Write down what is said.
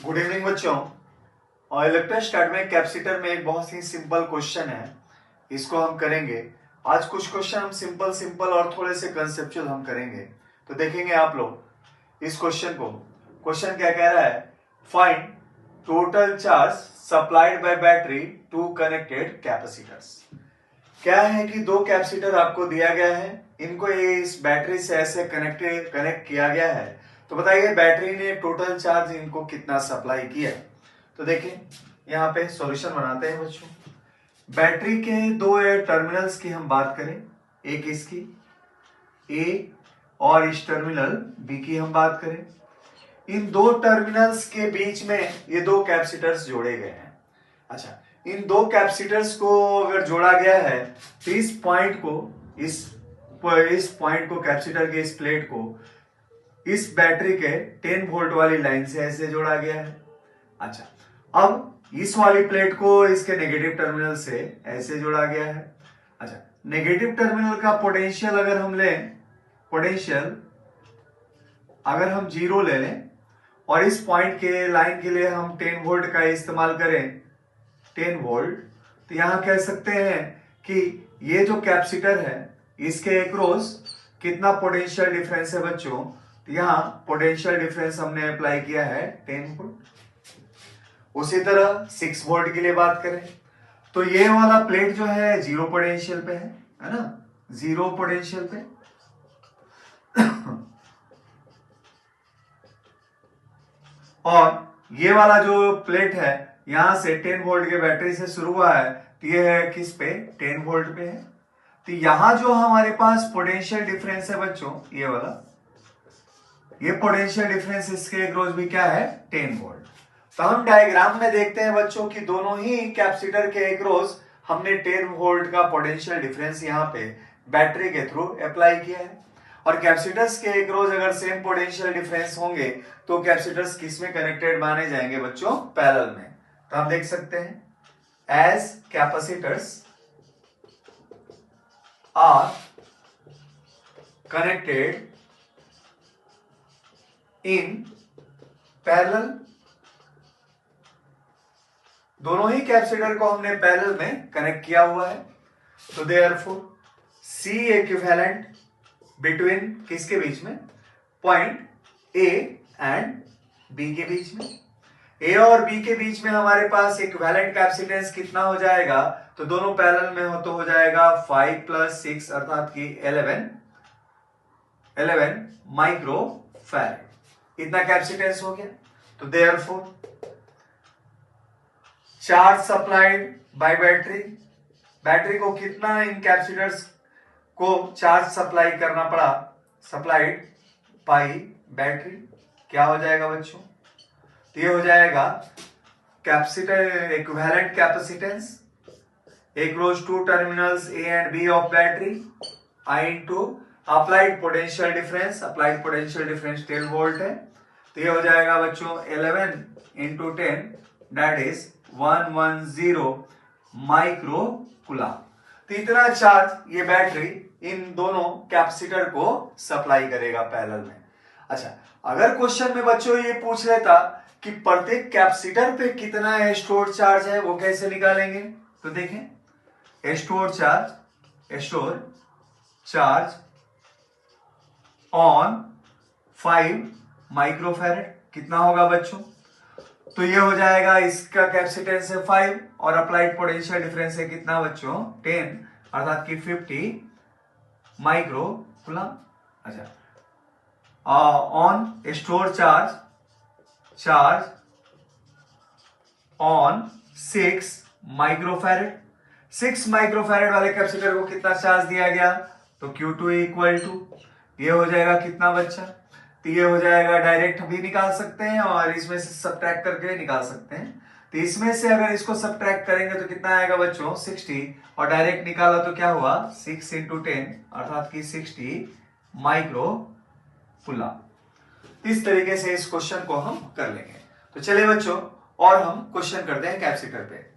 Good evening बच्चों। और इलेक्ट्रोस्टैट में कैपेसिटर में एक बहुत ही सिंपल क्वेश्चन है, इसको हम करेंगे आज। कुछ क्वेश्चन हम सिंपल सिंपल और थोड़े से कंसेप्चुअल हम करेंगे, तो देखेंगे आप लोग इस क्वेश्चन को। क्वेश्चन क्या कह रहा है? Find total charge supplied by battery two connected capacitors. क्या है कि दो कैपेसिटर आपको दिया गया है, इनको इस बैटरी से ऐसे कनेक्ट किया गया है। तो बताइए बैटरी ने टोटल चार्ज इनको कितना सप्लाई किया। तो देखिए यहाँ पे सॉल्यूशन बनाते हैं बच्चों। बैटरी के दो टर्मिनल्स की हम बात करें, एक इसकी ए और इस टर्मिनल बी की हम बात करें। इन दो टर्मिनल्स के बीच में ये दो कैपेसिटर्स जोड़े गए हैं। अच्छा, इन दो कैपेसिटर्स को अगर जोड़ा गया है तो इस पॉइंट को कैपेसिटर के इस प्लेट को इस बैटरी के 10 वोल्ट वाली लाइन से ऐसे जोड़ा गया है। अच्छा, अब इस वाली प्लेट को इसके नेगेटिव टर्मिनल से ऐसे जोड़ा गया है। अच्छा, नेगेटिव टर्मिनल का पोटेंशियल अगर हम लें, पोटेंशियल अगर हम 0 ले लें और इस पॉइंट के लाइन के लिए हम 10 वोल्ट का इस्तेमाल करें, 10 वोल्ट, तो यहां कह सकते हैं कि ये जो कैपेसिटर है इसके अक्रॉस कितना पोटेंशियल डिफरेंस है बच्चों। तो यहां पोटेंशियल डिफरेंस हमने अप्लाई किया है 10 वोल्ट। उसी तरह 6 वोल्ट के लिए बात करें तो ये वाला प्लेट जो है 0 पोटेंशियल पे है ना, 0 पोटेंशियल पे। और ये वाला जो प्लेट है यहां से 10 वोल्ट के बैटरी से शुरू हुआ है, तो ये है किस पे? 10 वोल्ट पे है। तो यहां जो हमारे पास पोटेंशियल डिफरेंस है बच्चों, ये वाला, ये पोटेंशियल डिफरेंस इसके अक्रॉस भी क्या है? 10 वोल्ट। तो हम डायग्राम में देखते हैं बच्चों कि दोनों ही कैपेसिटर के अक्रॉस हमने 10 वोल्ट का पोटेंशियल डिफरेंस यहाँ पे बैटरी के थ्रू अप्लाई किया है। और कैपेसिटर्स के अक्रॉस अगर सेम पोटेंशियल डिफरेंस होंगे तो कैपेसिटर्स किस में कनेक्टेड माने जाएंगे बच्चों? पैरेलल में। तो हम देख सकते हैं as capacitors are connected in parallel, दोनों ही कैपेसिटर को हमने पैरेलल में कनेक्ट किया हुआ है। तो देयरफॉर सी इक्विवेलेंट बिटवीन किसके बीच में? पॉइंट ए एंड बी के बीच में। ए और बी के बीच में हमारे पास इक्विवेलेंट कैपेसिटेंस कितना हो जाएगा? तो दोनों पैरेलल में हो तो हो जाएगा 5 + 6 अर्थात कि 11 माइक्रो फैरेड। इतना कैपेसिटेंस हो गया। तो therefore charge supplied by battery, battery को कितना इन कैपेसिटर्स को चार्ज सप्लाई करना पड़ा? सप्लाइड बाय बैटरी क्या हो जाएगा बच्चों? तो ये हो जाएगा capacitor equivalent capacitance across two terminals A and B of battery I into applied potential difference, applied potential difference 10 volt है। तो ये हो जाएगा बच्चों 11 into 10 that is 110 micro coulomb. तो इतना चार्ज ये बैटरी इन दोनों कैपेसिटर को सप्लाई करेगा पैरेलल में। अच्छा, अगर क्वेश्चन में बच्चों ये पूछ लेता कि प्रत्येक कैपेसिटर पे कितना स्टोर चार्ज है, वो कैसे निकालेंगे? तो देखें, स्टोर चार्ज ऑन 5 माइक्रोफैरेड कितना होगा बच्चों? तो ये हो जाएगा, इसका कैपेसिटेंस है 5 और अप्लाइड पोटेंशियल डिफरेंस है कितना बच्चों? 10 अर्थात कि 50 माइक्रो कूलम। अच्छा, on store charge on 6 microfarad, 6 microfarad वाले कैपेसिटर को कितना चार्ज दिया गया? तो Q2 इक्वल टू, ये हो जाएगा कितना बच्चा? तो ये हो जाएगा, डायरेक्ट भी निकाल सकते हैं और इसमें से सब्ट्रैक्ट करके निकाल सकते हैं। तो इसमें से अगर इसको सब्ट्रैक्ट करेंगे तो कितना आएगा बच्चों? 60, और डायरेक्ट निकाला तो क्या हुआ? 6 × 10 अर्थात कि 60 माइक्रो कूलम। इस तरीके से इस क्वेश्चन को हम कर लेंगे। तो चलिए बच्चों और हम क्वेश्चन करते हैं कैपेसिटर पे।